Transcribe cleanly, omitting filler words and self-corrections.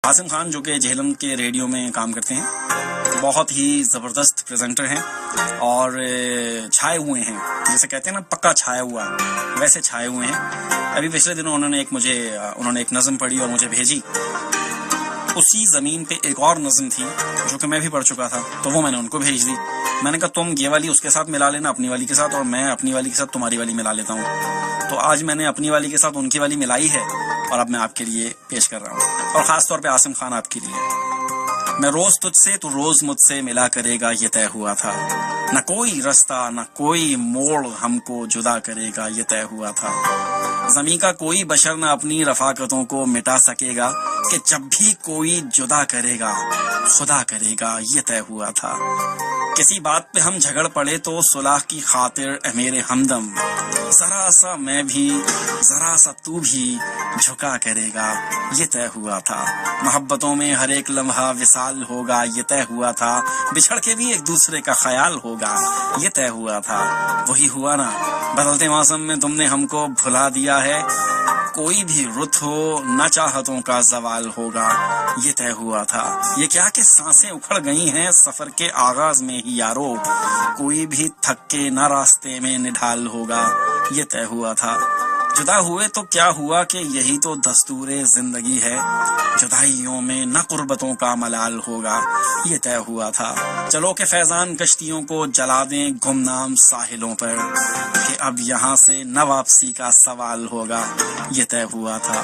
عاصم خان جو کہ جہلم کے ریڈیو میں کام کرتے ہیں، بہت ہی زبردست پریزنٹر ہیں اور چھائے ہوئے ہیں، جیسے کہتے ہیں نا پکا چھایا ہوا، ویسے چھائے ہوئے ہیں۔ ابھی پچھلے دنوں انہوں نے ایک نظم پڑھی اور مجھے بھیجی۔ اسی زمین پہ ایک اور نظم تھی جو کہ میں بھی پڑھ چکا تھا، تو وہ میں نے ان کو بھیج دی۔ میں نے کہا تم یہ والی اس کے ساتھ ملا لینا اپنی والی کے ساتھ، اور میں اپنی والی کے ساتھ تمہاری والی ملا لیتا ہوں۔ تو آج میں نے اپنی والی کے ساتھ ان کی والی ملائی ہے اور اب میں آپ کے لیے پیش کر رہا ہوں، اور خاص طور پہ عاصم خان آپ کے لیے۔ میں روز تجھ سے تو روز مجھ سے ملا کرے گا، یہ طے ہوا تھا، نہ کوئی رستہ نہ کوئی موڑ ہم کو جدا کرے گا، یہ طے ہوا تھا۔ زمین کا کوئی بشر نہ اپنی رفاقتوں کو مٹا سکے گا، کہ جب بھی کوئی جدا کرے گا خدا کرے گا، یہ طے ہوا تھا۔ کسی بات پہ ہم جھگڑ پڑے تو صلح کی خاطر اے میرے ہمدم، ذرا سا میں بھی ذرا سا تو بھی جھکا کرے گا، یہ طے ہوا تھا۔ محبتوں میں ہر ایک لمحہ وصال ہوگا، یہ طے ہوا تھا۔ بچھڑ کے بھی ایک دوسرے کا خیال ہوگا، یہ طے ہوا تھا۔ وہی ہوا نا، بدلتے موسم میں تم نے ہم کو بھلا دیا ہے، کوئی بھی رت ہو نہ چاہتوں کا زوال ہوگا، یہ طے ہوا تھا۔ یہ کیا کہ سانسیں اکھڑ گئی ہیں سفر کے آغاز میں ہی یارو، کوئی بھی تھک کے نہ راستے میں نڈھال ہوگا، یہ طے ہوا تھا۔ جدا ہوئے تو کیا ہوا کہ یہی تو دستور زندگی ہے، جدائیوں میں نہ قربتوں کا ملال ہوگا، یہ طے ہوا تھا۔ چلو کہ فیضان کشتیوں کو جلا دیں گمنام ساحلوں پر، کہ اب یہاں سے نہ واپسی کا سوال ہوگا، یہ طے ہوا تھا۔